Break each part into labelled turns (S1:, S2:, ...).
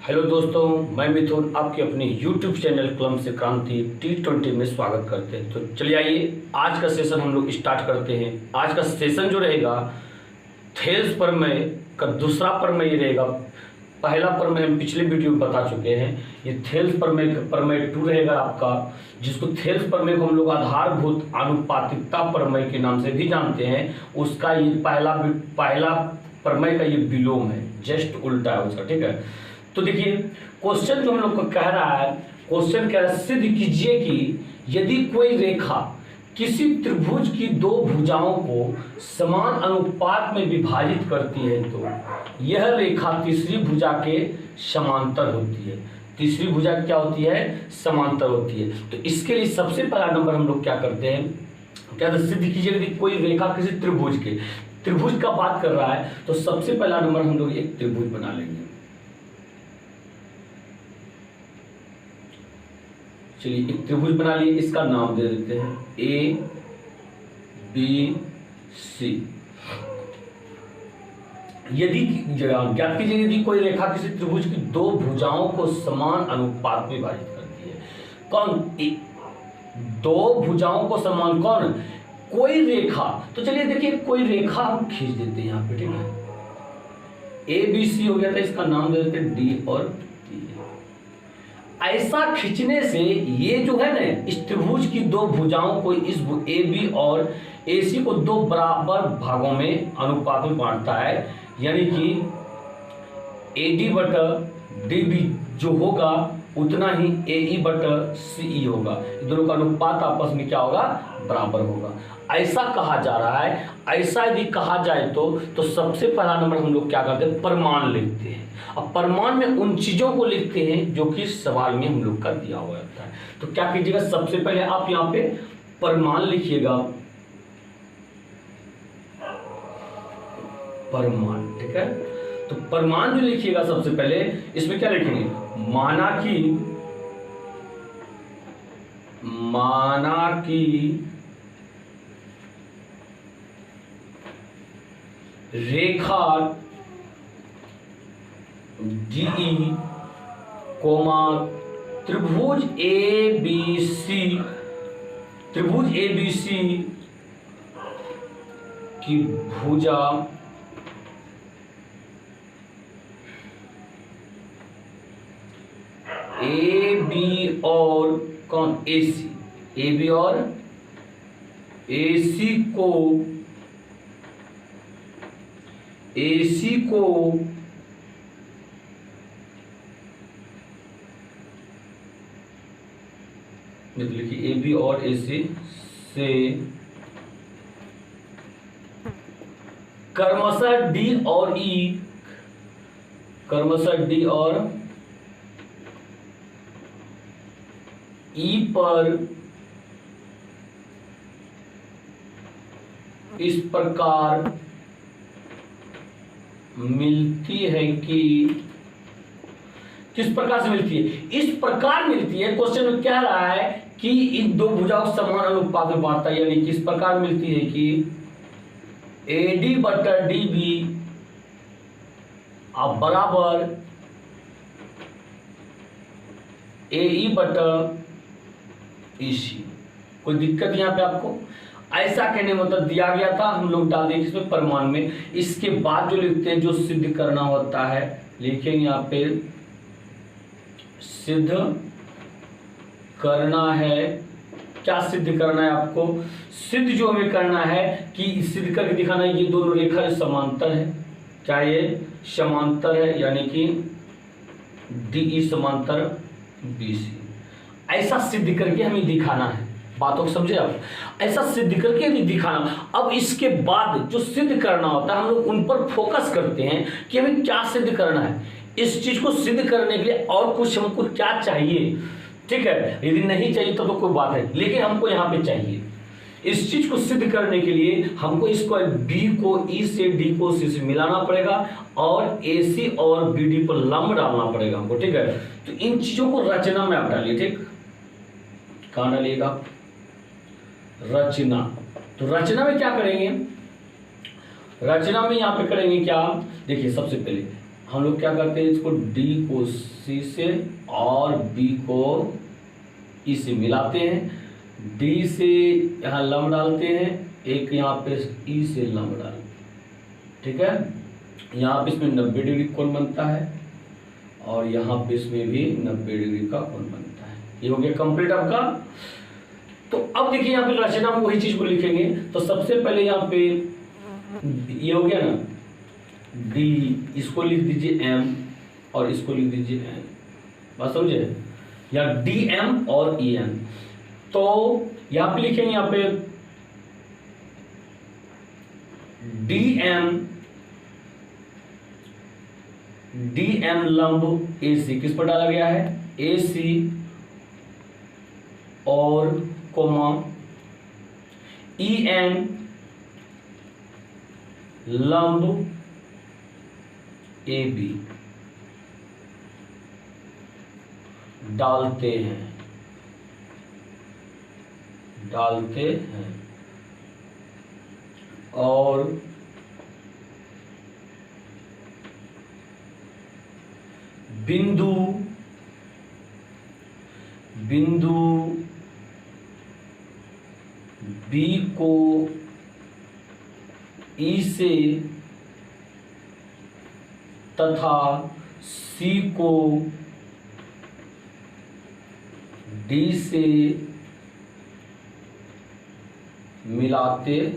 S1: Hello दोस्तों, मैं मिथुन आपके अपने YouTube चैनल क्लम से क्रांति T20 में स्वागत करते हैं। तो चलिए आइए आज का सेशन हम लोग स्टार्ट करते हैं। आज का सेशन जो रहेगा थेल्स प्रमेय का दूसरा प्रमेय ये रहेगा। पहला प्रमेय हम पिछले वीडियो में बता चुके हैं। ये थेल्स प्रमेय 2 रहेगा आपका, जिसको थेल्स प्रमेय को हम लोग आधारभूत आनुपातिकता प्रमेय के नाम से भी जानते हैं। उसका ये पहला प्रमेय का ये विलोम है, जस्ट उल्टा है उसका। ठीक है, तो देखिए क्वेश्चन जो हम लोग को कह रहा है, क्वेश्चन कह रहा है सिद्ध कीजिए कि यदि कोई रेखा किसी त्रिभुज की दो भुजाओं को समान अनुपात में विभाजित करती है तो यह रेखा तीसरी भुजा के समांतर होती है। तीसरी भुजा क्या होती है? समांतर होती है। तो इसके लिए सबसे पहला नंबर हम लोग क्या करते हैं, क्या सिद्ध कीजिए यदि कोई रेखा किसी त्रिभुज का बात कर रहा है तो सबसे पहला नंबर हम लोग एक त्रिभुज बना लेंगे। चलिए एक त्रिभुज बना लिए, इसका नाम दे देते हैं ए बी सी। यदि ज्ञात कीजिए यदि कोई रेखा किसी त्रिभुज की दो भुजाओं को समान अनुपात में विभाजित करती है। कौन? दो भुजाओं को समान कौन? कोई रेखा। तो चलिए देखिए कोई रेखा हम खींच देते हैं यहाँ पे। ठीक है, ए बी सी हो गया था, इसका नाम दे देते हैं डी और ऐसा खींचने से ये जो है ना इस त्रिभुज की दो भुजाओं को, इस ए बी और ए सी को दो बराबर भागों में अनुपात में बांटता है। यानी कि ए डी बटा डी बी जो होगा उतना ही ए ई बटा सी ई होगा। दोनों का अनुपात आपस में क्या होगा? बराबर होगा। ऐसा कहा जा रहा है। ऐसा यदि कहा जाए तो सबसे पहला नंबर हम लोग क्या करते हैं? प्रमाण लिखते हैं। अब प्रमाण में उन चीजों को लिखते हैं जो कि सवाल में हम लोग का दिया हुआ रहता है। तो क्या कीजिएगा, सबसे पहले आप यहाँ पे प्रमाण लिखिएगा, प्रमाण। ठीक है, तो प्रमाण जो लिखिएगा सबसे पहले इसमें क्या लिखेंगे? माना की रेखा डीई कोमा त्रिभुज ए बी सी की भुजा ए बी और कौन? ए सी। ए बी और ए सी को लिखिए ए बी और ए सी से क्रमशः डी और ई पर इस प्रकार मिलती है कि किस प्रकार से मिलती है? इस प्रकार मिलती है। क्वेश्चन में कह रहा है कि इन दो भुजाओं समान अनुपात में बांटता है। यानी किस प्रकार मिलती है कि ए डी बटा डी बी अब बराबर ए ई बटा ई सी। कोई दिक्कत यहाँ पे आपको? ऐसा कहने मतलब दिया गया था, हम लोग डाल देंगे इसमें प्रमाण में। इसके बाद जो लिखते हैं, जो सिद्ध करना होता है, लिखेंगे यहाँ पे सिद्ध करना है। क्या सिद्ध करना है आपको? सिद्ध जो हमें करना है कि सिद्ध करके दिखाना है ये दोनों रेखा समांतर है। क्या ये समांतर है? यानी कि डीई समांतर बीसी। ऐसा सिद्ध करके हमें दिखाना है। बातों को समझे आप? ऐसा सिद्ध करके भी दिखाना। अब इसके बाद जो सिद्ध करना होता है हम लोग उन पर फोकस करते हैं कि हमें क्या सिद्ध करना है। इस चीज को सिद्ध करने के लिए और कुछ हमको क्या चाहिए? ठीक है, यदि नहीं चाहिए तो कोई बात है, लेकिन हमको यहाँ पे चाहिए। इस चीज को सिद्ध करने के लिए हमको इसको बी को ई से, डी को सी से मिलाना पड़ेगा और ए सी और बी डी पर लंब डालना पड़ेगा हमको। ठीक है, तो इन चीजों को रचना में आप डालिए। ठीक, कहाँ डालिएगा? रचना। तो रचना में क्या करेंगे? रचना में यहाँ पे करेंगे क्या? देखिए सबसे पहले हम लोग क्या करते हैं, इसको डी को सी से और बी को ई से मिलाते हैं। डी से यहाँ लंब डालते हैं, एक यहाँ पे ई से लंब डालते हैं, ठीक है। यहाँ पे इसमें 90 डिग्री कोण बनता है और यहाँ पे इसमें भी 90 डिग्री का कोण बनता है। ये हो गया कंप्लीट आपका। तो अब देखिए यहाँ पे रचना में वही चीज को लिखेंगे। तो सबसे पहले यहाँ पे ये हो गया ना डी, इसको लिख दीजिए एम और इसको लिख दीजिए एन, बात समझे, या डी एम और ई एम। तो यहाँ पे लिखेंगे यहाँ पे डी एम लंब ए सी किस पर डाला गया है, ए सी और कोमा ई एन लंब ए बी डालते हैं और बिंदु बी को ई से तथा सी को डी से मिलाते हैं।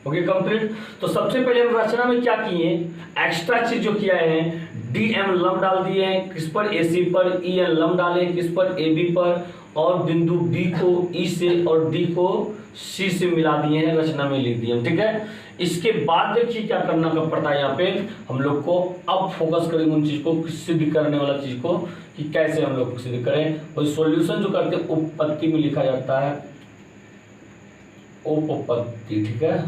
S1: Okay complete. तो सबसे पहले हम रचना में क्या किए, एक्स्ट्रा चीज जो किया है, डी एम लंब डाल दिए हैं किस पर, ए सी पर, ई एन लंब डाले किस पर, ए बी पर, और बिंदु बी को ई से और डी को सी से मिला दिए हैं, रचना में लिख दिए, ठीक है। इसके बाद देखिए क्या करना का पड़ता है यहाँ पे हम लोग को। अब फोकस करेंगे उन चीज को, सिद्ध करने वाला चीज को, कि कैसे हम लोग सिद्ध करें। और सॉल्यूशन जो करते हैं उपपत्ति में लिखा जाता है उपपत्ति, ठीक है।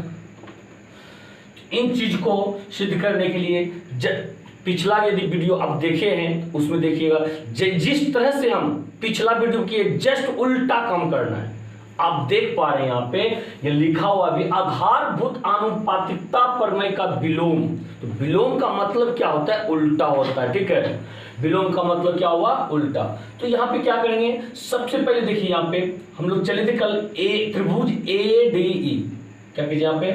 S1: इन चीज को सिद्ध करने के लिए पिछला यदि वीडियो आप देखे हैं उसमें देखिएगा, जिस तरह से हम पिछला वीडियो किए जस्ट उल्टा काम करना है। आप देख पा रहे हैं यहाँ पे ये लिखा हुआ भी, आधारभूत आनुपातिकता प्रमेय का विलोम। तो विलोम का मतलब क्या होता है, उल्टा होता है, ठीक है। विलोम का मतलब क्या हुआ, उल्टा। तो यहाँ पे क्या करेंगे, सबसे पहले देखिए यहाँ पे हम लोग चले थे कल त्रिभुज ए डी ई, क्या कीजिए यहाँ पे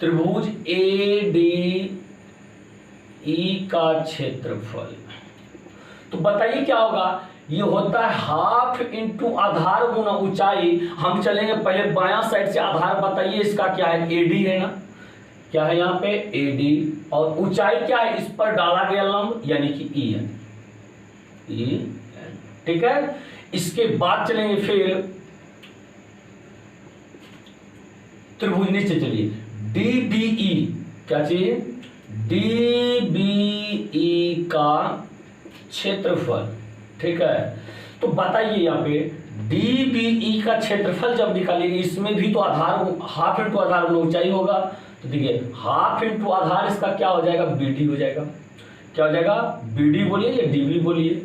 S1: त्रिभुज ए डी ई का क्षेत्रफल। तो बताइए क्या होगा, ये होता है हाफ इंटू आधार गुना ऊंचाई। हम चलेंगे पहले बायां साइड से, आधार बताइए इसका क्या है, एडी है ना, क्या है यहाँ पे एडी, और ऊंचाई क्या है, इस पर डाला गया लंब यानी कि ई एन, ठीक है। इसके बाद चलेंगे फिर त्रिभुज, नीचे चलिए डीबीई, क्या चाहिए, डीबीई का क्षेत्रफल, ठीक है। तो बताइए यहाँ पे डीबीई का क्षेत्रफल जब निकालेंगे, इसमें भी तो आधार हाफ इंटू आधार गुना ऊंचाई होगा। तो देखिए हाफ इंटू आधार इसका क्या हो जाएगा, बीडी हो जाएगा। क्या हो जाएगा, बीडी बोलिए या डीबी बोलिए,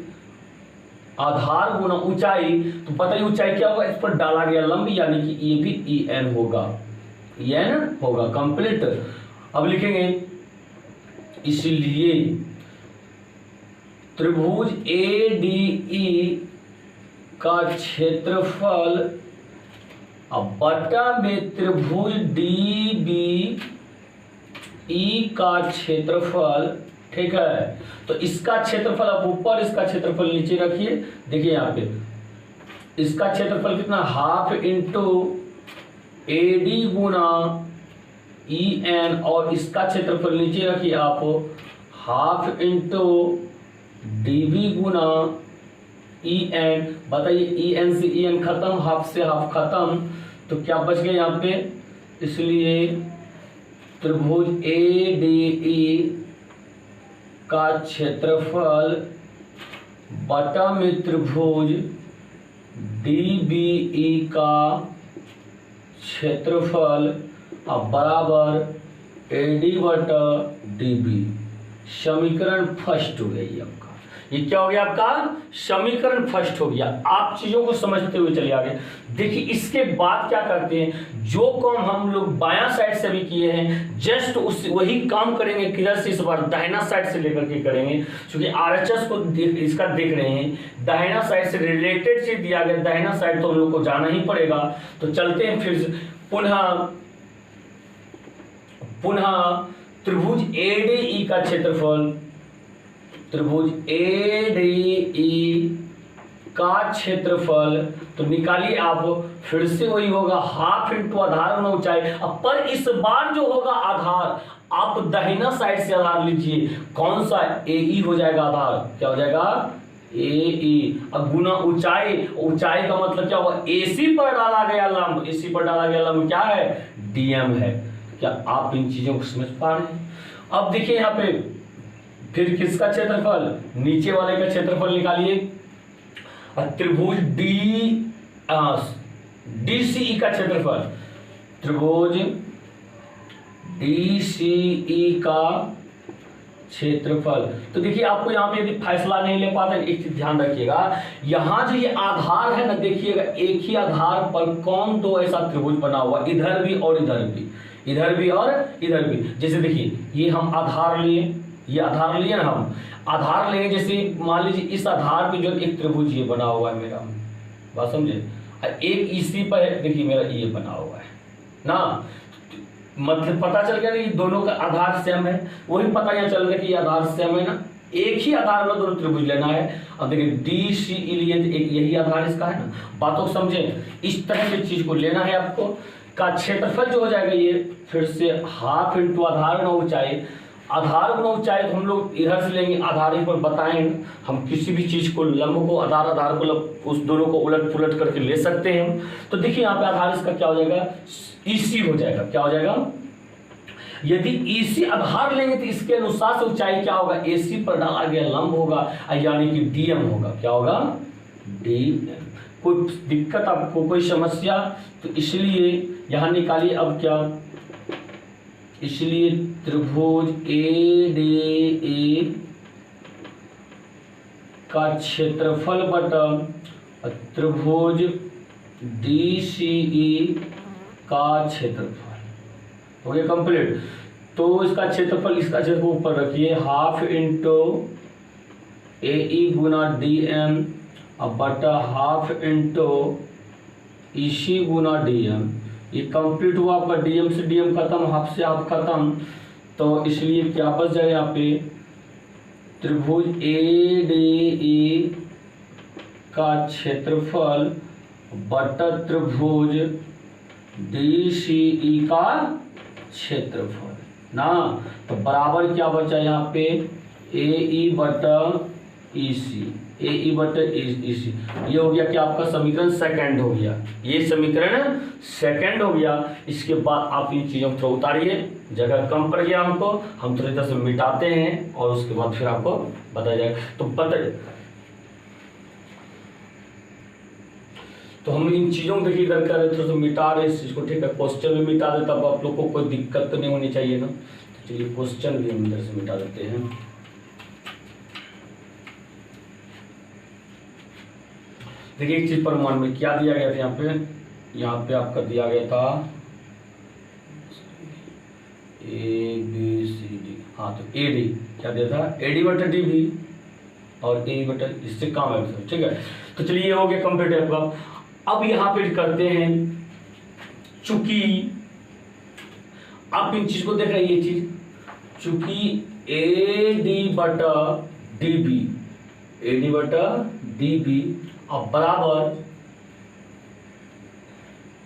S1: आधार गुना ऊंचाई। तो बताइए ऊंचाई क्या होगा, इस पर डाला गया लंब यानी कि ये भी ई एन होगा, ई एन होगा, कंप्लीट। अब लिखेंगे इसलिए त्रिभुज ए डी ई का क्षेत्रफल अब बटा में त्रिभुज डी बी ई का क्षेत्रफल, ठीक है। तो इसका क्षेत्रफल आप ऊपर, इसका क्षेत्रफल नीचे रखिए। देखिए यहाँ पे इसका क्षेत्रफल कितना, हाफ इंटू ए डी गुना ई एन, और इसका क्षेत्रफल नीचे रखिए आप हाफ इंटू डी बी गुना ई एन। बताइए ई एन से ई एन खत्म, हाफ से हाफ खत्म, तो क्या बच गया यहाँ पे, इसलिए त्रिभुज ए डी ई का क्षेत्रफल बटा में त्रिभुज डी बी ई का क्षेत्रफल अब बराबर ए डी बटा डी बी। समीकरण फर्स्ट हो गई आपका। ये क्या हो गया आपका समीकरण फर्स्ट हो गया। आप चीजों को समझते हुए चले आगे। देखिए इसके बाद क्या करते हैं, जो काम हम लोग बायां साइड से भी किए हैं जस्ट उस वही काम करेंगे, किधर से इस बार दाहिना साइड से लेकर के करेंगे, क्योंकि आरएचएस को इसका देख रहे हैं दाहिना साइड से रिलेटेड चीज दिया गया, दाहिना साइड तो हम लोग को जाना ही पड़ेगा। तो चलते हैं फिर पुनः त्रिभुज एडीई का क्षेत्रफल, त्रिभुज एडीई का क्षेत्रफल तो निकालिए आप, फिर से वही होगा हाफ इंटू आधार गुना ऊंचाई। अब पर इस बार जो होगा आधार, आप दाहिना साइड से आधार लीजिए, कौन सा एई हो जाएगा आधार, क्या हो जाएगा एई। अब गुना ऊंचाई, ऊंचाई का मतलब क्या होगा एसी पर डाला गया लंब, एसी पर डाला गया लंब क्या है डीएम है। क्या आप इन चीजों को समझ पा रहे हैं? अब देखिए यहाँ पे फिर किसका क्षेत्रफल, नीचे वाले का क्षेत्रफल निकालिए। त्रिभुज डीसीई का क्षेत्रफल, त्रिभुज डीसीई का क्षेत्रफल। तो देखिए आपको यहाँ पे यदि फैसला नहीं ले पाते, एक चीज ध्यान रखिएगा, यहाँ जो ये आधार है ना, देखिएगा एक ही आधार पर कौन दो ऐसा त्रिभुज बना हुआ, इधर भी और इधर भी, इधर भी और इधर भी। जैसे देखिए ये हम आधार लिए, ये आधार लिए ना, हम आधार लेंगे, जैसे मान लीजिए इस आधार पे जो एक त्रिभुज ये बना हुआ है मेरा, बात समझे, एक इसी पर है, देखिए मेरा ये बना हुआ है ना, मतलब पता चल गया ना कि दोनों का आधार सेम है, वही पता यहाँ चल रहा है कि ये आधार सेम है ना, एक ही आधार में दोनों त्रिभुज लेना है। अब देखिए डी सी लिए एक यही आधार इसका है ना, बातों को समझे, इस तरह की चीज को लेना है आपको। का क्षेत्रफल जो हो जाएगा ये फिर से हाफ इंटू आधार गुना ऊंचाई, आधार गुना ऊंचाई तो हम लोग इधर से लेंगे, आधार पर बताएंगे, हम किसी भी चीज को लंब को आधार आधार को उस दोनों को उलट पुलट करके ले सकते हैं। तो देखिए यहाँ पे आधार इसका क्या हो जाएगा ईसी हो जाएगा, क्या हो जाएगा, यदि ईसी आधार लेंगे तो इसके अनुसार से ऊंचाई क्या होगा एसी पर डाला गया लंब होगा, यानी कि डीएम होगा, क्या होगा डीएम। कोई दिक्कत आपको, कोई समस्या? तो इसलिए यहां निकालिए अब क्या, इसलिए त्रिभुज एडीई का क्षेत्रफल बटा त्रिभुज डीसीई का क्षेत्रफल हो गया कंप्लीट। तो इसका क्षेत्रफल, इसका क्षेत्रफल ऊपर रखिए, हाफ इंटू एई गुना डीएम अब बटा हाफ इंटू ईसी गुना डीएम। ये कंप्लीट हुआ आपका, डीएम से डीएम खत्म, हाफ से हाफ खत्म, तो इसलिए क्या बच जाए यहाँ पे त्रिभुज एडीई का क्षेत्रफल बटा त्रिभुज डीसीई का क्षेत्रफल ना, तो बराबर क्या बचा यहाँ पे एई बटा ईसी, एई बटा ईसी। ये हो गया कि आपका समीकरण सेकंड हो गया, ये समीकरण सेकंड हो गया। इसके बाद आप इन चीजों को उतारिए, जगह कम पड़ गया हमको, हम थोड़ी तरह से मिटाते हैं और उसके बाद फिर आपको बताया जाएगा। तो हम इन चीजों को देखिए इधर कर रहे, थोड़ा सा मिटा रहे इस चीज को, ठीक है, क्वेश्चन में मिटा दे तब आप लोग को कोई दिक्कत तो नहीं होनी चाहिए ना। तो चलिए क्वेश्चन भी हम इधर से मिटा देते हैं। देखिए एक चीज परिमाण में क्या दिया गया था, यहाँ पे आपका दिया गया था ए बी सी डी, हाँ तो ए डी क्या दिया था, एडी बटा डी भी और ए बटा, इससे काम है, ठीक है। तो चलिए ये हो गया कंप्लीट है आपका। अब यहाँ पे करते हैं, चूंकि आप इन चीज को देख रहे हैं, ये चीज चूंकि ए डी बटा डी बी, ए डी बटा डी बी अब बराबर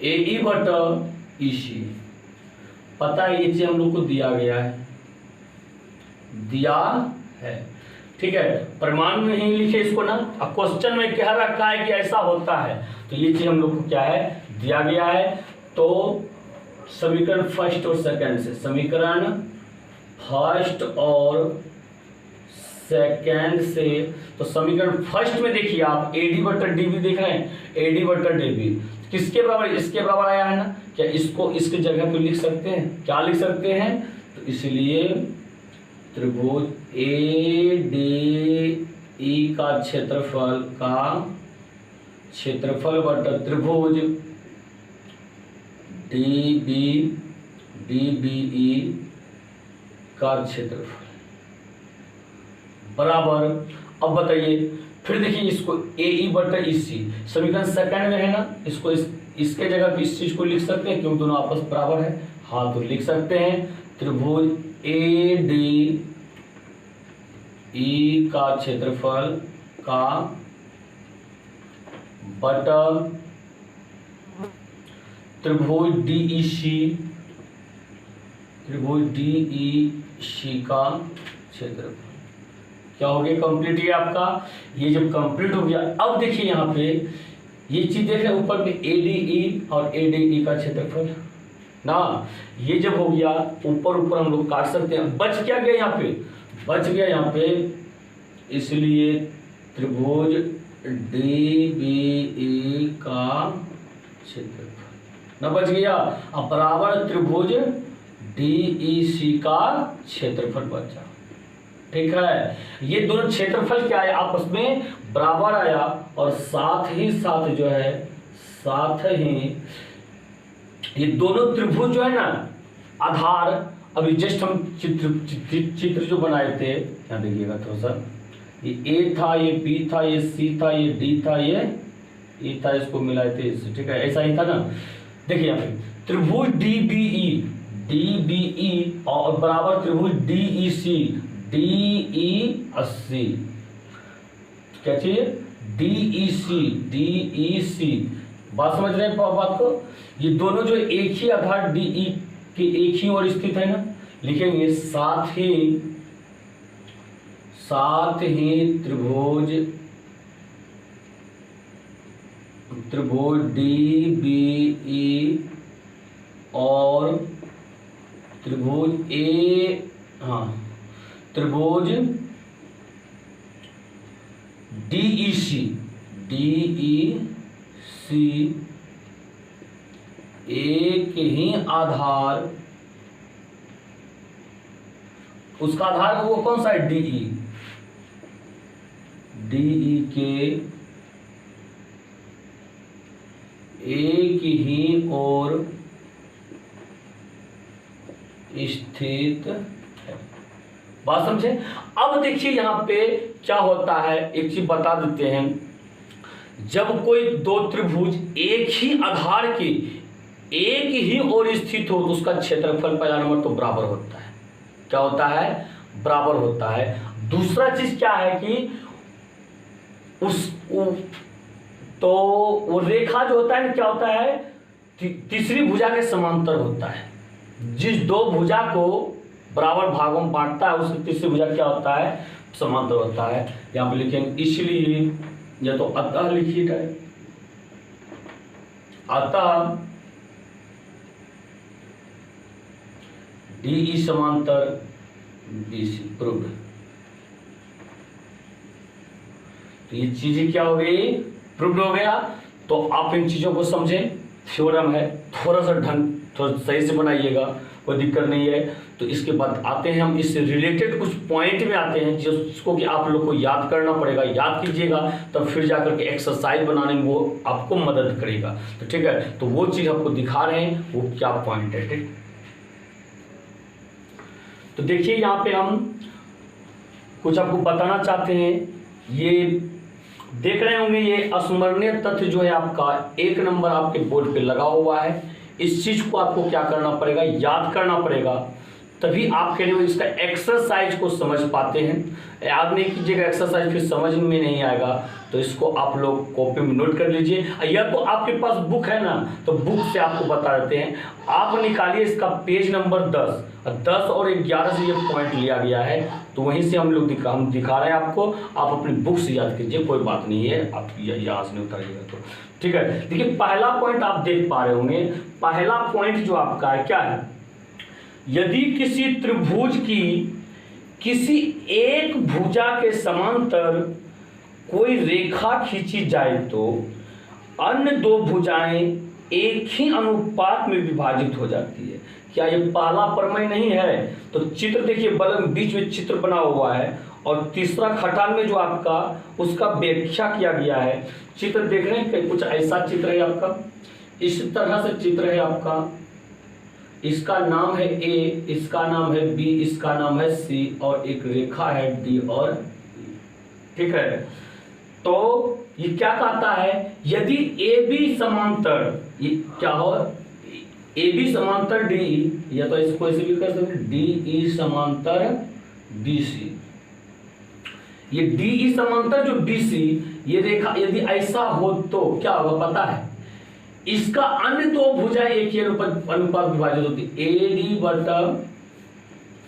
S1: ए ई बटा ई सी, पता है ये चीज हम लोग को दिया गया है, ठीक है। प्रमाण में नहीं लिखे इसको ना, अब क्वेश्चन में कह रखा है कि ऐसा होता है, तो ये चीज हम लोग को क्या है दिया गया है। तो समीकरण फर्स्ट और सेकंड से, समीकरण फर्स्ट और सेकंड से, तो समीकरण फर्स्ट में देखिए आप एडी बटा डीबी देख रहे हैं, एडी बटा डीबी किसके बराबर, इसके बराबर आया है ना, क्या इसको इसके जगह पे लिख सकते हैं, क्या लिख सकते हैं, तो इसलिए त्रिभुज ए डी ई का क्षेत्रफल बटा त्रिभुज DBE का क्षेत्रफल बराबर। अब बताइए, फिर देखिए इसको AE बटा EC समीकरण सेकंड में है ना, इसको इसके जगह पे इस चीज को लिख सकते हैं क्योंकि दोनों आपस बराबर है। हाँ, तो लिख सकते हैं त्रिभुज ADE का क्षेत्रफल का बटा त्रिभुज DEC का क्षेत्रफल। क्या हो गया? कंप्लीट। ये आपका ये जब कंप्लीट हो गया, अब देखिए यहाँ पे ये चीज देख रहे हैं ऊपर में ADE और ADE का क्षेत्रफल ना, ये जब हो गया ऊपर हम लोग काट सकते हैं। बच क्या गया यहाँ पे? बच गया यहाँ पे, इसलिए त्रिभुज DBE का क्षेत्रफल ना बच गया। अब बराबर त्रिभुज DEC का क्षेत्रफल बचा। ठीक है, ये दोनों क्षेत्रफल क्या है? आपस में बराबर आया और साथ ही जो है ये दोनों त्रिभुज जो है ना, आधार अभी जस्ट हम चित्र जो बनाए थे, यहाँ देखिएगा थोड़ा सा, ये A था, ये B था, ये C था, ये D था, ये E था, इसको मिलाए थे इससे। ठीक है, ऐसा ही था ना। देखिए यहाँ पे त्रिभुज DBE और बराबर त्रिभुज DEC क्या चाहिए? DEC बात समझ रहे हैं बात को? ये दोनों जो एक ही आधार DE के एक ही ओर स्थित है ना, लिखेंगे साथ ही त्रिभुज DBE और त्रिभुज त्रिभुज DEC एक ही आधार, उसका आधार वो कौन सा है? DE के एक ही ओर स्थित है। बात समझे? अब देखिए यहाँ पे क्या होता है, एक चीज बता देते हैं। जब कोई दो त्रिभुज एक ही आधार के एक ही ओर स्थित हो तो उसका क्षेत्रफल पहला नंबर तो बराबर होता है। क्या होता है? बराबर होता है। दूसरा चीज क्या है कि तो वो रेखा जो होता है ना, क्या होता है? तीसरी भुजा के समांतर होता है। जिस दो भुजा को बराबर भागों में बांटता है उसकी तीसरी भुजा क्या होता है? समांतर होता है। यहाँ पे लिखेंगे, इसलिए या तो अतः लिखिए जाए, अतः DE समांतर BC प्रूव्ड। तो ये चीजें क्या हो गई? प्रूव्ड हो गया। तो आप इन चीजों को समझें, थ्योरम है, थोड़ा सही से बनाइएगा, कोई दिक्कत नहीं है। तो इसके बाद आते हैं हम इससे रिलेटेड कुछ पॉइंट में आते हैं जिसको कि आप लोग को याद करना पड़ेगा। याद कीजिएगा तब फिर जाकर के एक्सरसाइज बनाने में वो आपको मदद करेगा। तो ठीक है, तो वो चीज आपको दिखा रहे हैं, वो क्या पॉइंट है। ठीक, तो देखिए यहाँ पे हम कुछ आपको बताना चाहते हैं। ये देख रहे होंगे, ये अस्मरणीय तथ्य जो है आपका 1 नंबर आपके बोर्ड पे लगा हुआ है। इस चीज को आपको क्या करना पड़ेगा? याद करना पड़ेगा, तभी आप कह रहे हो इसका एक्सरसाइज को समझ पाते हैं। याद नहीं कीजिएगा, एक्सरसाइज फिर समझ में नहीं आएगा। तो इसको आप लोग कॉपी में नोट कर लीजिए, या तो आपके पास बुक है ना, तो बुक से आपको बता देते हैं। आप निकालिए इसका पेज नंबर 10 और 11 से ये पॉइंट लिया गया है, तो वहीं से हम दिखा रहे हैं आपको। आप अपनी बुक से याद कीजिए, कोई बात नहीं है, आप यहाँ से नहीं उतारिएगा तो ठीक है। देखिए पहला पॉइंट आप देख पा रहे होंगे। पहला पॉइंट जो आपका है क्या है? यदि किसी त्रिभुज की किसी एक भुजा के समांतर कोई रेखा खींची जाए तो अन्य दो भुजाएं एक ही अनुपात में विभाजित हो जाती है। क्या ये पहला प्रमेय नहीं है? तो चित्र देखिए, बगल में बीच में चित्र बना हुआ है और तीसरा खटाल में जो आपका उसका व्याख्या किया गया है। चित्र देख रहे हैं, कुछ ऐसा चित्र है आपका, इस तरह से चित्र है आपका। इसका नाम है ए, इसका नाम है बी, इसका नाम है सी और एक रेखा है डी और ई। ठीक है, तो ये क्या कहता है, यदि ए बी समांतर, ये क्या हो, ए बी समांतर डी ई, या तो इसको ऐसे भी कर सकते डी ई समांतर बी सी। ये डी ई समांतर जो बी सी, ये रेखा यदि ऐसा हो तो क्या होगा पता है, इसका अन्य दो भुजा एक ही अनुपात विभाजित होती है। ए डी बटा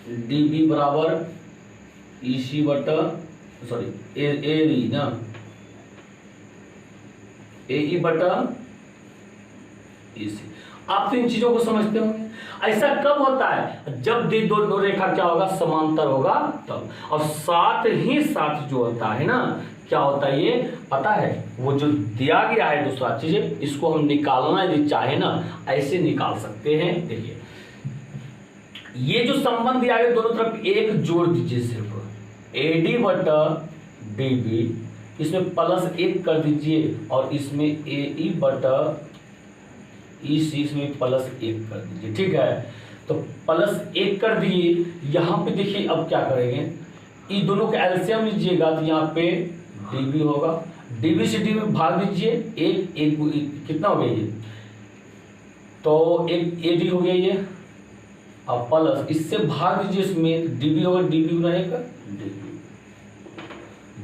S1: डी बी बराबर ई सी बटा, सॉरी ए डी ना, ए ई बटा ई सी। आप तो इन चीजों को समझते होंगे। ऐसा कब होता है, जब दो रेखा क्या होगा, समांतर होगा तब। और साथ ही साथ जो होता है ना, क्या होता है ये पता है, वो जो दिया गया है दूसरा चीज, इसको हम निकालना यदि चाहे ना, ऐसे निकाल सकते हैं। देखिए ये जो संबंध दिया गया, दोनों तरफ एक जोड़ दीजिए, सिर्फ ए डी बटा डी बी, इसमें प्लस एक कर दीजिए और इसमें ए ई बटा ई सी, इसमें प्लस एक कर दीजिए। ठीक है, तो प्लस एक कर दिए। यहाँ पे देखिए अब क्या करेंगे, इन दोनों का एलसीएम लीजिएगा तो यहाँ पे डीबी होगा, डीबी से डीबी भाग दीजिए, एक एक कितना हो गया ये, तो एक ए डी हो गया ये, अब प्लस इससे भाग दीजिए, इसमें डीबी होगा, डीबी रहेगा डीबी।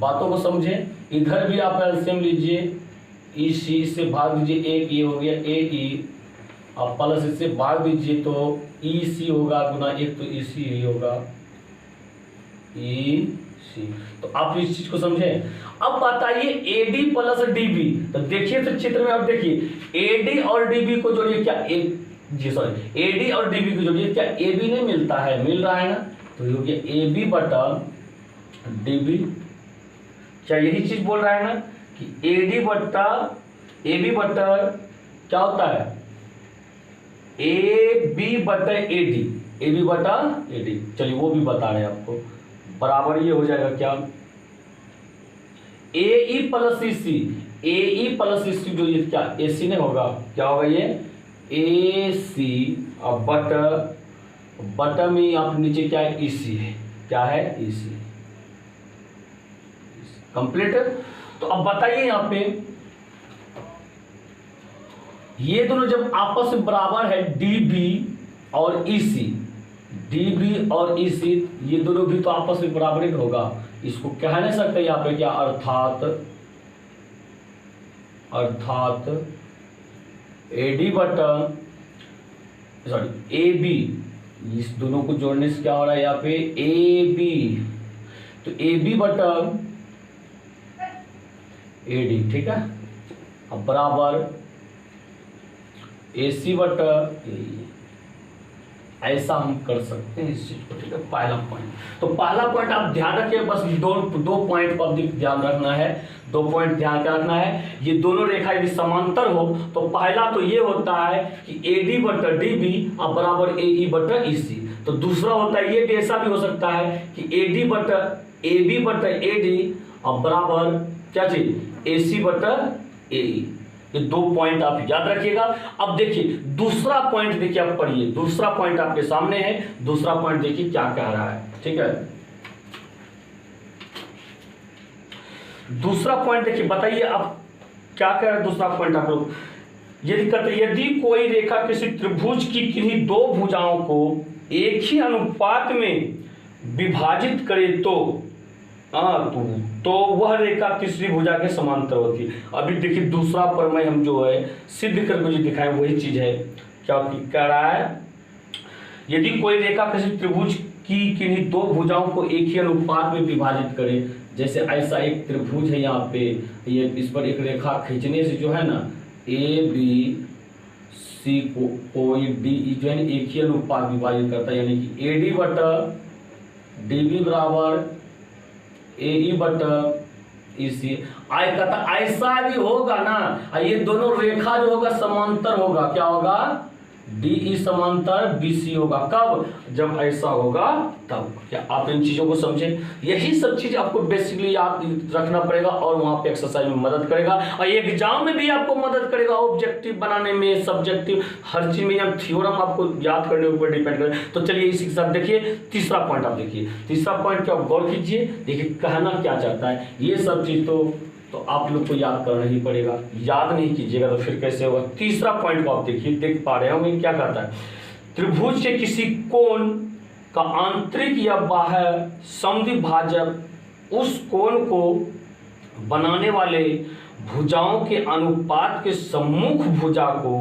S1: बातों को समझे, इधर भी आप एलसीएम लीजिए, ई सी से भाग दीजिए, एक ये हो गया ए ई, अब प्लस इससे भाग दीजिए तो ई सी होगा गुना एक, तो ई सी ही होगा ई सी। तो आप इस चीज को समझे। अब बताइए A D plus D B, तो देखिए तो चित्र में, अब देखिए ए डी और डी बी को जोड़िए, क्या जी सॉरी, ए डी और डी बी को जोड़िए, क्या ए बी नहीं मिलता है, मिल रहा है ना, तो ये हो गया ए बी बटा डी बी। क्या यही चीज बोल रहा है ना कि ए डी बट्टा ए बी बट्टा क्या होता है, ए बी बटा ए डी, ए बी बटा ए डी। चलिए वो भी बता रहे हैं आपको, बराबर ये हो जाएगा क्या, ए ई प्लस ई सी, ए ई प्लस ई सी जो ये क्या ए सी नहीं होगा, क्या होगा ये ए सी, और बटा में आप नीचे क्या है, ई सी है, क्या है ई सी। कंप्लीट। तो अब बताइए यहाँ पे ये दोनों जब आपस में बराबर है, डी बी और ई सी, डी बी और ई सी, ये दोनों भी तो आपस में बराबर ही होगा। इसको कह नहीं सकते यहाँ पे क्या, अर्थात ए डी बटा सॉरी ए बी, इस दोनों को जोड़ने से क्या हो रहा है यहाँ पे ए बी, तो ए बी बटा ए डी। ठीक है, अब बराबर ए सी बटा ए, ऐसा हम कर सकते हैं इस चीज को। ठीक है, पहला पॉइंट। तो पहला पॉइंट आप ध्यान रखिए, बस दो पॉइंट को ध्यान रखना है, 2 पॉइंट ध्यान रखना है। ये दोनों रेखा यदि समांतर हो तो पहला तो ये होता है कि ए डी बटा डी बी अब बराबर ए ई बटा ई सी। तो दूसरा होता है, ये भी ऐसा भी हो सकता है कि ए डी बटा ए बी बटा ए डी अब बराबर क्या चीज, ए सी बटा ए ई। ये 2 पॉइंट आप याद रखिएगा। अब देखिए दूसरा पॉइंट, देखिए आप पढ़िए, दूसरा पॉइंट आपके सामने है। दूसरा पॉइंट देखिए क्या कह रहा है। ठीक है, दूसरा पॉइंट देखिए, बताइए अब क्या कह रहा है दूसरा पॉइंट आप लोग। यदि कहते यदि कोई रेखा किसी त्रिभुज की किन्हीं 2 भुजाओं को एक ही अनुपात में विभाजित करे तो वह रेखा तीसरी भुजा के समांतर होती है। अभी देखिए दूसरा प्रमेय हम जो है सिद्ध करके जो दिखाए वही चीज है। क्या कह रहा है, यदि कोई रेखा किसी त्रिभुज की किन्हीं 2 भुजाओं को एक ही अनुपात में विभाजित करे, जैसे ऐसा एक त्रिभुज है यहाँ पे, ये इस पर एक रेखा खींचने से जो है ना ए बी सी को कोई डी जो है एक ही अनुपात विभाजित करता है, यानी कि ए डी बटा डी बी बराबर ए ई बटा ई सी। आय कहता ऐसा भी होगा ना, ये दोनों रेखा जो होगा समांतर होगा, क्या होगा डी ई समांतर बी सी होगा। कब, जब ऐसा होगा तब क्या आप इन चीज़ों को समझें। यही सब चीज़ आपको बेसिकली याद रखना पड़ेगा और वहाँ पे एक्सरसाइज में मदद करेगा और एग्जाम में भी आपको मदद करेगा ऑब्जेक्टिव बनाने में, सब्जेक्टिव, हर चीज़ में। या थ्योरम आपको याद करने के ऊपर डिपेंड करे। तो चलिए इसी के साथ देखिए तीसरा पॉइंट आप देखिए। तीसरा पॉइंट क्या, गौर कीजिए, देखिए कहना क्या चाहता है। ये सब चीज़ तो आप लोग को याद करना ही पड़ेगा, याद नहीं कीजिएगा तो फिर कैसे होगा। तीसरा पॉइंट को आप देखिए, देख पा रहे होंगे क्या कहता है। त्रिभुज के किसी कोण का आंतरिक या बाह्य समद्विभाजक उस कोण को बनाने वाले भुजाओं के अनुपात के सम्मुख भुजा को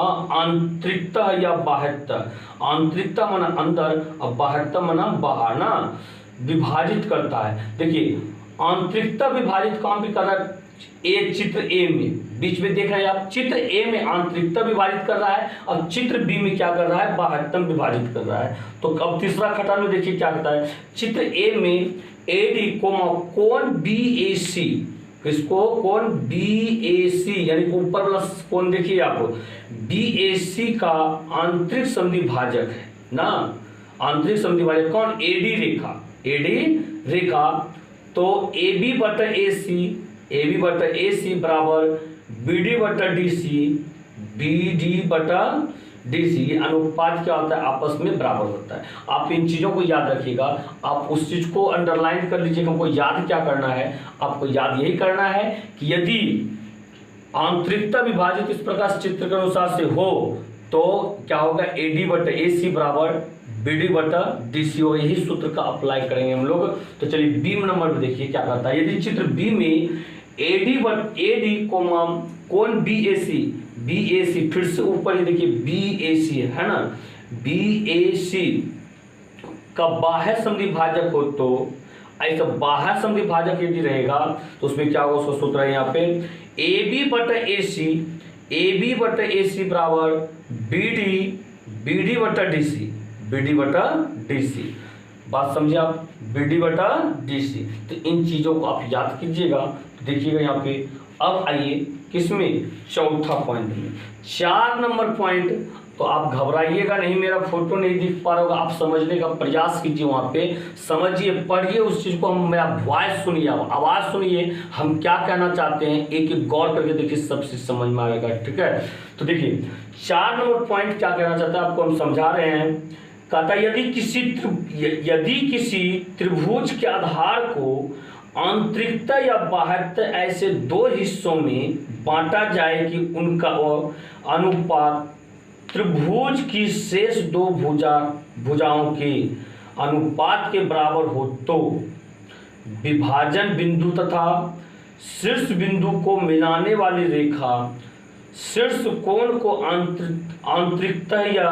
S1: आंतरिकता या बाह्यता, आंतरिकता माना अंदर और बाह्यता माना बाहर ना, विभाजित करता है। देखिए आंतरिकता विभाजित काम भी कर रहा है। ए चित्र ए में बीच में देख रहे हैं आप, चित्र ए में आंतरिकता विभाजित कर रहा है और चित्र बी में क्या कर रहा है, बाह्यता विभाजित कर रहा है। तो अब तीसरा खटान में देखिए क्या कहता है। चित्र ए में एडी कोण बीएसी, किसको, कोण बीएसी यानी ऊपर वाला कोण देखिए आप, बीएसी का आंतरिक समद्विभाजक है ना, आंतरिक समद्विभाजक कौन, एडी रेखा, एडी रेखा। तो AB बटा AC बराबर BD बटा DC, BD बटा DC, ये अनुपात क्या होता है, आपस में बराबर होता है। आप इन चीज़ों को याद रखिएगा, आप उस चीज़ को अंडरलाइन कर लीजिएगा। हमको याद क्या करना है, आपको याद यही करना है कि यदि आंतरिकता विभाजित इस प्रकार चित्र के अनुसार से हो तो क्या होगा, AD बटा AC बराबर BD बटा DC हो। यही सूत्र का अप्लाई करेंगे हम लोग। तो चलिए बी नंबर में देखिए क्या कहता है। यदि चित्र बी में AD कोण BAC, फिर से ऊपर ही देखिए BAC है ना, BAC का बाह्य समद्विभाजक हो तो ऐसा बाह्य समद्विभाजक यदि रहेगा तो उसमें क्या होगा, उसका सूत्र है यहाँ पे AB बटा AC बराबर BD बटा DC, बात समझे आप, BD बटा DC। तो इन चीज़ों को आप याद कीजिएगा। तो देखिएगा यहाँ पे, अब आइए किसमें, चौथा पॉइंट में, 4 नंबर पॉइंट। तो आप घबराइएगा नहीं, मेरा फोटो नहीं दिख पा रहा होगा, आप समझने का प्रयास कीजिए, वहाँ पे समझिए, पढ़िए उस चीज़ को, हम मेरा वॉइस सुनिए, आवाज़ सुनिए, हम क्या कहना चाहते हैं, एक एक गौर करके देखिए, सब चीज़ समझ में आएगा। ठीक है, तो देखिए 4 नंबर पॉइंट क्या कहना चाहता है, आपको हम समझा रहे हैं। कहता यदि किसी त्रिभुज के आधार को आंतरिकता या बाह्यता ऐसे दो हिस्सों में बांटा जाए कि उनका अनुपात त्रिभुज की शेष दो भुजाओं के अनुपात के बराबर हो तो विभाजन बिंदु तथा शीर्ष बिंदु को मिलाने वाली रेखा शीर्ष कोण को आंतरिकता या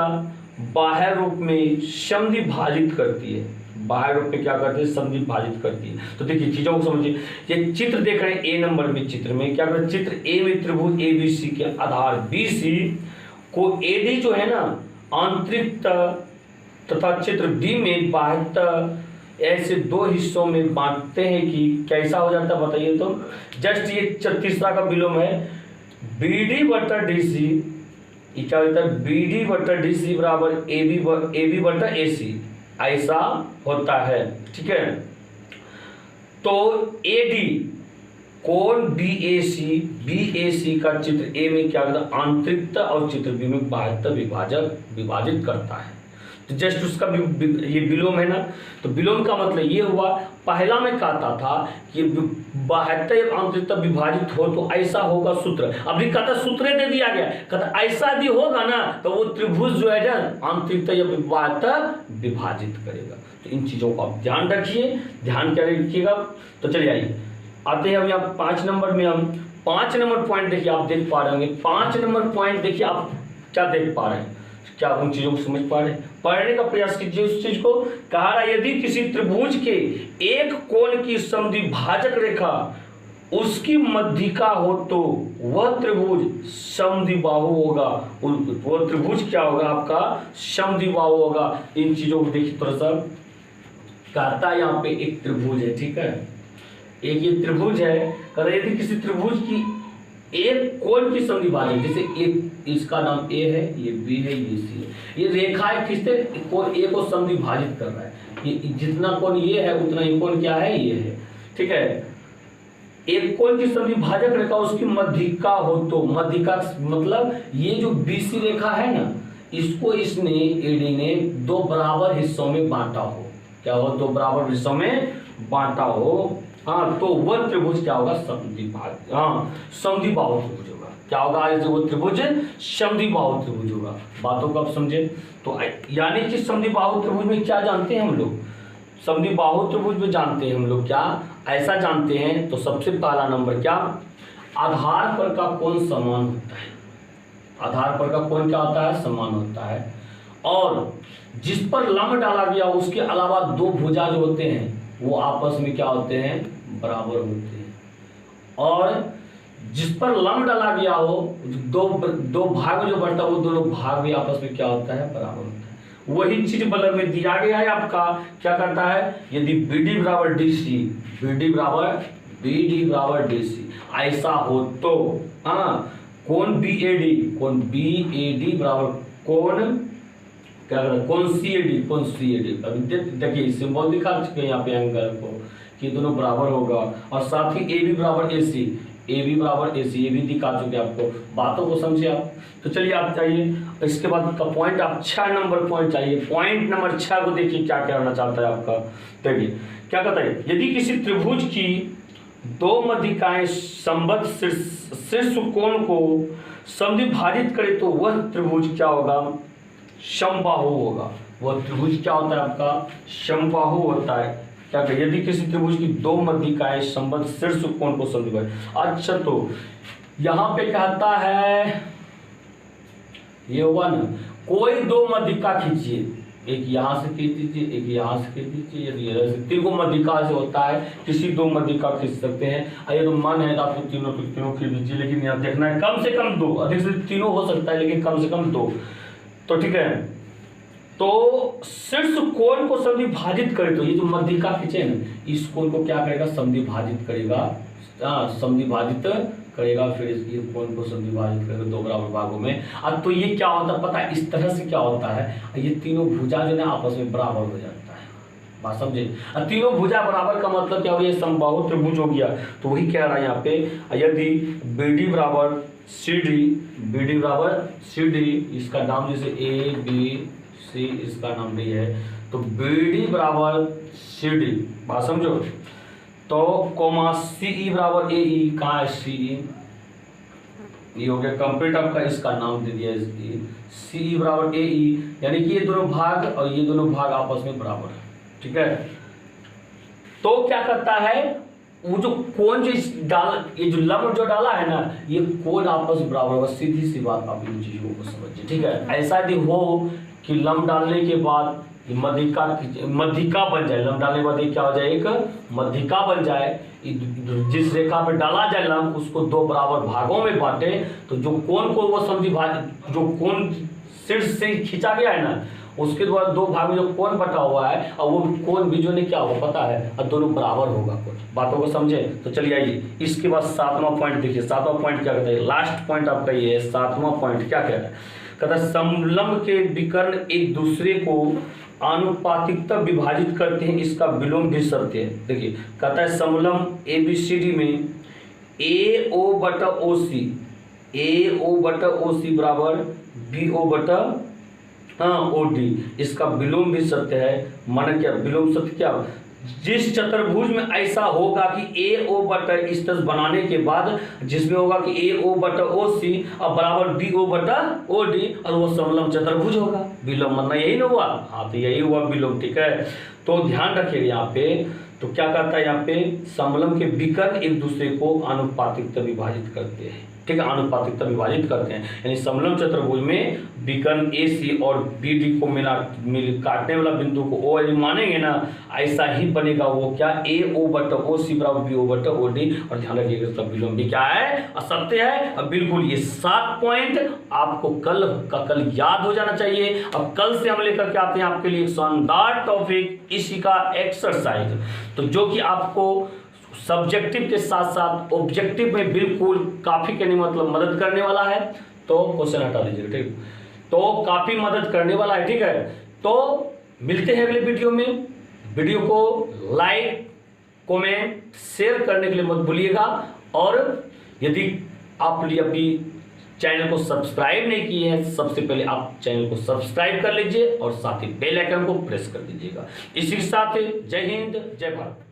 S1: बाह्य रूप में समद्विभाजित करती है। बाह्य रूप में क्या करती है, समद्विभाजित करती है। तो देखिए चीजों को समझिए, ये चित्र देख रहे हैं ए नंबर में, चित्र में क्या करते हैं, चित्र ए में त्रिभुज ABC के आधार BC को AD जो है ना आंतरिकता तथा चित्र B में बाह्यता ऐसे दो हिस्सों में बांटते हैं कि कैसा हो जाता है बताइए। तो जस्ट ये तीसरा का विलोम है, BD बटा DC, ये क्या होता है, BD बटा DC बराबर AB बटा AC, ऐसा होता है। ठीक है, तो AD कोण BAC का चित्र ए में क्या करता है, आंतरिकता और चित्र बी में बाह्यता विभाजित करता है। तो जस्ट उसका ये विलोम है ना, तो विलोम का मतलब ये हुआ, पहला में कहता था कि बाह्यता या आंतरिकता विभाजित हो तो ऐसा होगा सूत्र, अभी कहता सूत्र दे दिया गया, कहता ऐसा यदि होगा ना तो वो त्रिभुज जो है ना आंतरिकता या बाह्यता विभाजित करेगा। तो इन चीजों को आप ध्यान रखिए, ध्यान क्या रखिएगा। तो चलिए आइए आते हैं अब यहाँ 5 नंबर में। हम 5 नंबर पॉइंट देखिए, आप देख पा रहे होंगे 5 नंबर पॉइंट देखिए, आप क्या देख पा रहे हैं, क्या उन चीजों को समझ पा रहे हैं, पढ़ने का प्रयास कीजिए उस चीज को। कहा रहा यदि किसी त्रिभुज के एक कोण की समद्विभाजक रेखा उसकी मध्यिका हो तो वह त्रिभुज समद्विबाहु होगा। वह त्रिभुज क्या होगा, आपका समद्विबाहु होगा। इन चीजों को देखिए थोड़ा सा, कहता है यहाँ पे एक त्रिभुज है, ठीक है, एक ये त्रिभुज है। कहता यदि किसी त्रिभुज की एक कोण की समद्विभाजक, जैसे एक इसका नाम A है, ये B है, ये C है, ये रेखा है, किससे कोण A को समद्विभाजित कर रहा है। ये जितना कोण ये है उतना ही कोण क्या है, ये है। ठीक है, एक कोण की संधि भाजक रेखा उसकी मध्यिका हो तो, मध्यिका मतलब ये जो बीसी रेखा है ना, इसको इसने एडी ने दो बराबर हिस्सों में बांटा हो। क्या हो, दो बराबर हिस्सों में बांटा हो। हाँ, तो वह त्रिभुज क्या होगा, समद्विभाग, हाँ समद्विबाहु त्रिभुज होगा। क्या होगा, वो त्रिभुज समद्विबाहु त्रिभुज होगा। बातों को आप समझे तो, यानी कि समद्विबाहु त्रिभुज में क्या जानते हैं हम लोग, समद्विबाहु त्रिभुज में जानते हैं हम लोग क्या, ऐसा जानते हैं। तो सबसे पहला नंबर क्या, आधार पर का कोण समान होता है। आधार पर का कोण क्या होता है, समान होता है। और जिस पर लंब डाला गया उसके अलावा दो भुजा जो होते हैं वो आपस में क्या होते हैं, बराबर होते हैं। और जिस पर लंब डाला गया हो, दो भाग में जो बढ़ता है वो दोनों भाग भी आपस में क्या होता है, बराबर होता है। वही चीज बगल में दिया गया है आपका, क्या करता है, यदि BD बराबर DC, BD बराबर DC ऐसा हो तो, हाँ कोण BAD बराबर कोण क्या करता है, कोण CAD। अभी देखिए सिंबल दिखा चुके हैं यहाँ पे एंगल को कि दोनों बराबर होगा। और साथ ही AB बराबर AC, ये भी दिखा चुके हैं आपको। बातों को समझे आप। तो चलिए आप चाहिए इसके बाद का पॉइंट, आप 6 नंबर पॉइंट चाहिए। पॉइंट नंबर 6 को देखिए क्या करना चाहता है आपका। देखिए क्या कहता है, यदि किसी त्रिभुज की दो मध्यिकाएं संबद्ध शीर्ष कोण को समद्विभाजित करे तो वह त्रिभुज क्या होगा, समबाहु होगा। वह त्रिभुज क्या होता है आपका, समबाहु होता है। क्या कहें, यदि किसी त्रिभुज की दो मध्यिकाएं संबद्ध शीर्ष कोण को समद्विभाजित। अच्छा, तो यहाँ पे कहता है ये हुआ ना, कोई दो मध्यिका खींचिए, एक यहाँ से खींच दीजिए, एक यहाँ से खींच दीजिए। यदि त्रिभुज मध्यिका से होता है, किसी दो मध्यिका खींच सकते हैं। ये तो मन है तो आपको तीनों खींच दीजिए, लेकिन यहाँ देखना है कम से कम दो, अधिक से तीनों हो सकता है लेकिन कम से कम दो। तो ठीक है, तो शीर्ष कोण को समद्विभाजित करे तो ये जो मध्यिका खींचे ना, इस कोण को क्या करेगा, समद्विभाजित करेगा। समद्विभाजित करेगा, फिर ये कोण को समद्विभाजित करेगा दो बराबर भागों में। अब तो ये क्या होता है पता है, इस तरह से क्या होता है, ये तीनों भुजा जो है आपस में बराबर हो जाता है। बात समझे, तीनों भुजा बराबर का मतलब क्या हो, ये समबाहु त्रिभुज हो गया। तो वही कह रहा है यहाँ पे, यदि BD बराबर CD, इसका नाम जैसे ABC इसका नाम भी है, तो BD बराबर CD, बात समझो। तो कोमा CE बराबर AE, कहाँ है CE, ये हो गया कंप्लीट आपका, इसका नाम दे दिया CE बराबर AE, यानी कि ये दोनों भाग और ये दोनों भाग आपस में बराबर है। ठीक है, तो क्या करता है, वो जो कोण जो ये जो लंब जो डाला है ना, ये कोण आपस में बराबर होगा। सीधी सी बात, आप इन चीजों को समझिए। ठीक है, ऐसा यदि हो कि लंब डालने के बाद मध्यिका बन जाए, लंब डालने के बाद ये क्या हो जाए, एक मध्यिका बन जाए। जिस रेखा पे डाला जाए लंब उसको दो बराबर भागों में बांटे, तो जो कोण को वो समद्विभाजित, जो कोण शीर्ष से खींचा गया है ना, उसके द्वारा दो भाग में जो कोण बटा हुआ है, और वो कोण भी जो नहीं क्या होगा पता है, और दोनों बराबर होगा। बातों को समझे। तो चलिए आइए इसके बाद 7वां पॉइंट देखिए। 7वां पॉइंट क्या कहता है, लास्ट पॉइंट आपका ये है। 7वां पॉइंट क्या कह रहा है, कहता है समलंब के विकर्ण एक दूसरे को आनुपातिकता विभाजित करते हैं, इसका विलोम भी सत्य है। देखिए कहता है समलंब ABCD में AO बटा OC बराबर BO बटा OD, इसका विलोम भी सत्य है। माना क्या विलोम सत्य, क्या जिस चतुर्भुज में ऐसा होगा कि AO बटा इस तरह बनाने के बाद जिसमें होगा कि AO बटा OC और बराबर BO बटा OD, और वो समलंब चतुर्भुज होगा। विलोम मतलब यही ना हुआ, हाँ तो यही हुआ विलोम। ठीक है, तो ध्यान रखिए यहाँ पे। तो क्या करता है यहाँ पे, समलंब के विकर्ण एक दूसरे को आनुपातिकता विभाजित करते हैं। ठीक है, आनुपातिकता विभाजित करते हैं, यानी समलंब चतुर्भुज में विकर्ण AC और BD को काटने वाला बिंदु को O यदि मानेंगे ना, ऐसा ही बनेगा वो क्या, AO बटा OC बराबर BO बटा OD। और ध्यान रखिएगा इसका विलोम भी क्या है, असत्य है। अब बिल्कुल ये 7 पॉइंट आपको कल याद हो जाना चाहिए। अब कल से हम लेकर के आते हैं आपके लिए शानदार टॉपिक, इसी का एक्सरसाइज, तो जो कि आपको सब्जेक्टिव के साथ साथ ऑब्जेक्टिव में बिल्कुल काफी कहने मतलब मदद करने वाला है। तो क्वेश्चन हटा दीजिएगा। ठीक, तो काफी मदद करने वाला है। ठीक है, तो मिलते हैं अगले वीडियो में। वीडियो को लाइक, कमेंट, शेयर करने के लिए मत भूलिएगा। और यदि आप अभी चैनल को सब्सक्राइब नहीं किए हैं, सबसे पहले आप चैनल को सब्सक्राइब कर लीजिए और साथ ही बेल आइकन को प्रेस कर दीजिएगा। इसी के साथ जय हिंद, जय भारत।